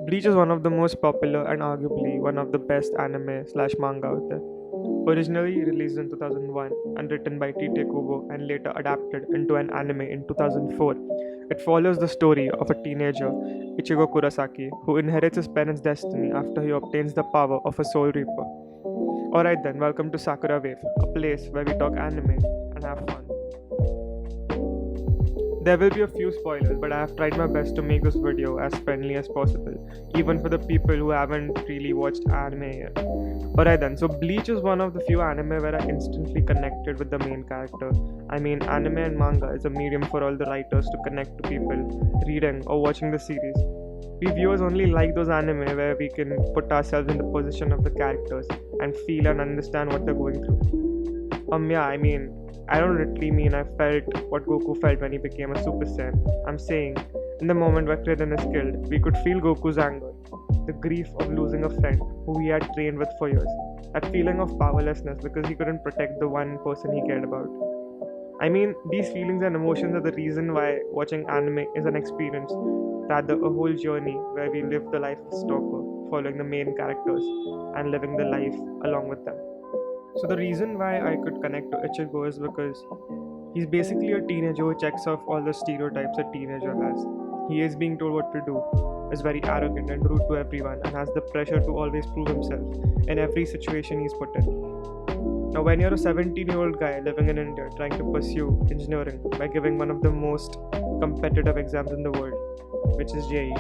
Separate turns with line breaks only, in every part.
Bleach is one of the most popular and arguably one of the best anime slash manga out there. Originally released in 2001 and written by Tite Kubo and later adapted into an anime in 2004, it follows the story of a teenager, Ichigo Kurosaki, who inherits his parents' destiny after he obtains the power of a Soul Reaper. Alright then, welcome to Sakura Wave, a place where we talk anime and have fun. There will be a few spoilers, but I have tried my best to make this video as friendly as possible, even for the people who haven't really watched anime yet. Alright then, so Bleach is one of the few anime where I instantly connected with the main character. I mean, anime and manga is a medium for all the writers to connect to people reading or watching the series. We viewers only like those anime where we can put ourselves in the position of the characters and feel and understand what they're going through. I don't literally mean I felt what Goku felt when he became a Super Saiyan. I'm saying, in the moment where Krillin is killed, we could feel Goku's anger, the grief of losing a friend who he had trained with for years, that feeling of powerlessness because he couldn't protect the one person he cared about. I mean, these feelings and emotions are the reason why watching anime is an experience, rather a whole journey where we live the life of Stalker, following the main characters and living the life along with them. So the reason why I could connect to Ichigo is because he's basically a teenager who checks off all the stereotypes a teenager has. He is being told what to do, is very arrogant and rude to everyone, and has the pressure to always prove himself in every situation he's put in. Now, when you're a 17-year-old guy living in India trying to pursue engineering by giving one of the most competitive exams in the world, which is JEE,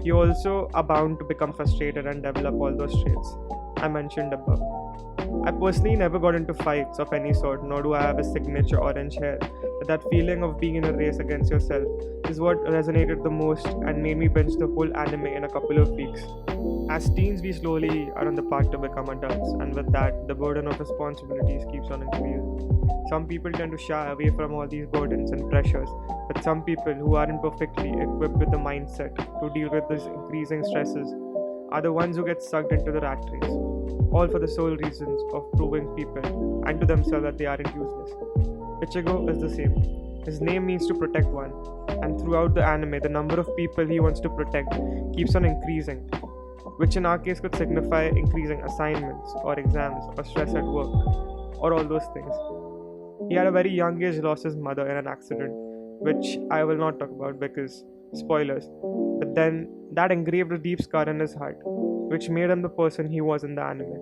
you also are bound to become frustrated and develop all those traits I mentioned above. I personally never got into fights of any sort, nor do I have a signature orange hair, but that feeling of being in a race against yourself is what resonated the most and made me binge the whole anime in a couple of weeks. As teens, we slowly are on the path to become adults, and with that, the burden of responsibilities keeps on increasing. Some people tend to shy away from all these burdens and pressures, but some people who aren't perfectly equipped with the mindset to deal with these increasing stresses are the ones who get sucked into the rat race, all for the sole reasons of proving people and to themselves that they aren't useless. Ichigo is the same. His name means to protect one, and throughout the anime, the number of people he wants to protect keeps on increasing, which in our case could signify increasing assignments or exams or stress at work or all those things. He at a very young age lost his mother in an accident, which I will not talk about because spoilers, but then that engraved a deep scar in his heart, which made him the person he was in the anime.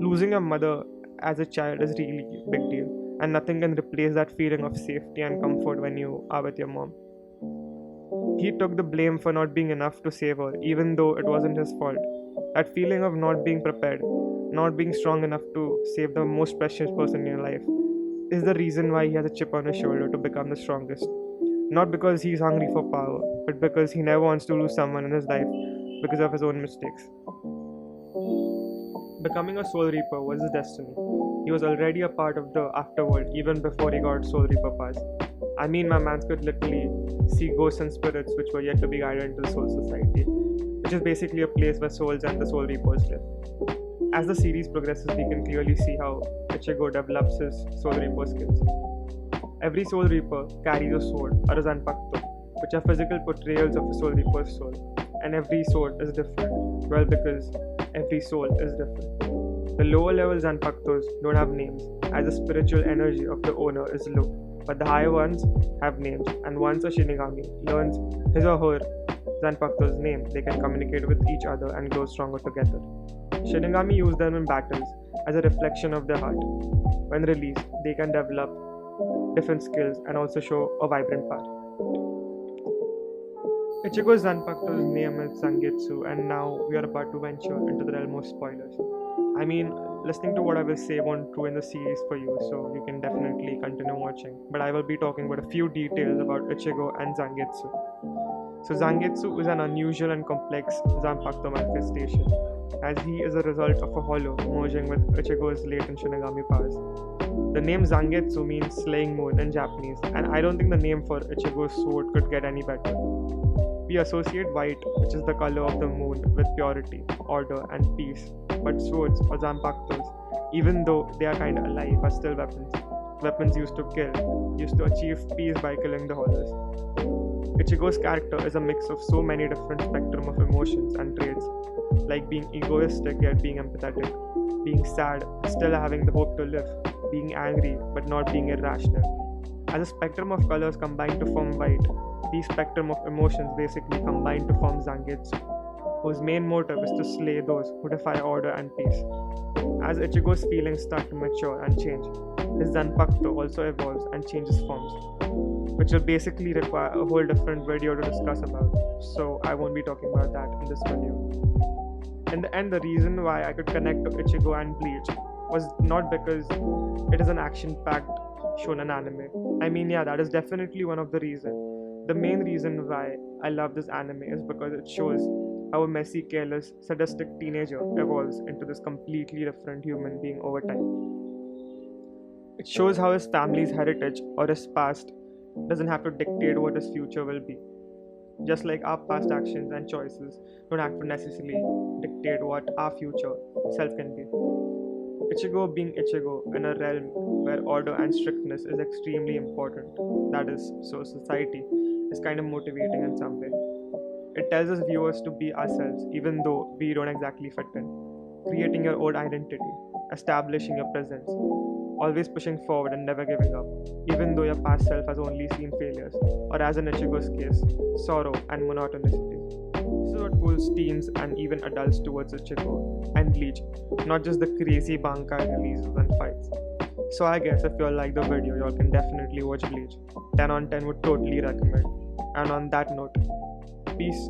Losing a mother as a child is really a big deal, and nothing can replace that feeling of safety and comfort when you are with your mom. He took the blame for not being enough to save her, even though it wasn't his fault. That feeling of not being prepared, not being strong enough to save the most precious person in your life, is the reason why he has a chip on his shoulder to become the strongest. Not because he's hungry for power, but because he never wants to lose someone in his life because of his own mistakes. Becoming a Soul Reaper was his destiny. He was already a part of the afterworld even before he got Soul Reaper pass. I mean, my man could literally see ghosts and spirits which were yet to be guided into the Soul Society, which is basically a place where souls and the Soul Reapers live. As the series progresses, we can clearly see how Ichigo develops his Soul Reaper skills. Every Soul Reaper carries a sword or a Zanpakuto, which are physical portrayals of a Soul Reaper's soul, and every sword is different. Well, because every soul is different. The lower level Zanpakutos don't have names, as the spiritual energy of the owner is low, but the higher ones have names, and once a Shinigami learns his or her Zanpakuto's name, they can communicate with each other and grow stronger together. Shinigami use them in battles as a reflection of their heart. When released, they can develop different skills and also show a vibrant path. Ichigo's Zanpakuto's name is Zangetsu, and now we are about to venture into the realm of spoilers. I mean, listening to what I will say won't ruin the series for you, so you can definitely continue watching. But I will be talking about a few details about Ichigo and Zangetsu. So Zangetsu is an unusual and complex Zanpakuto manifestation, as he is a result of a hollow merging with Ichigo's latent Shinigami powers. The name Zangetsu means slaying moon in Japanese, and I don't think the name for Ichigo's sword could get any better. We associate white, which is the color of the moon, with purity, order, and peace, but swords or Zanpakutos, even though they are kinda alive, are still weapons. Weapons used to kill, used to achieve peace by killing the hollows. Ichigo's character is a mix of so many different spectrum of emotions and traits, like being egoistic yet being empathetic, being sad but still having the hope to live, being angry but not being irrational. As a spectrum of colors combine to form white, these spectrum of emotions basically combine to form Zangetsu, whose main motive is to slay those who defy order and peace. As Ichigo's feelings start to mature and change, his Zanpakuto also evolves and changes forms, which will basically require a whole different video to discuss about, so I won't be talking about that in this video. In the end, the reason why I could connect to Ichigo and Bleach was not because it is an action-packed shonen anime. I mean, yeah, that is definitely one of the reasons. The main reason why I love this anime is because it shows how a messy, careless, sadistic teenager evolves into this completely different human being over time. It shows how his family's heritage or his past doesn't have to dictate what his future will be. Just like our past actions and choices don't have to necessarily dictate what our future self can be. Ichigo being Ichigo in a realm where order and strictness is extremely important, that is, so society, is kind of motivating in some way. It tells us viewers to be ourselves even though we don't exactly fit in, creating your own identity, establishing your presence, always pushing forward and never giving up, even though your past self has only seen failures, or as in Ichigo's case, sorrow and monotonicity. This is what pulls teens and even adults towards Ichigo and Bleach, not just the crazy Bankai releases and fights. So I guess if you all like the video, you all can definitely watch Bleach. 10 on 10 would totally recommend. And on that note, peace.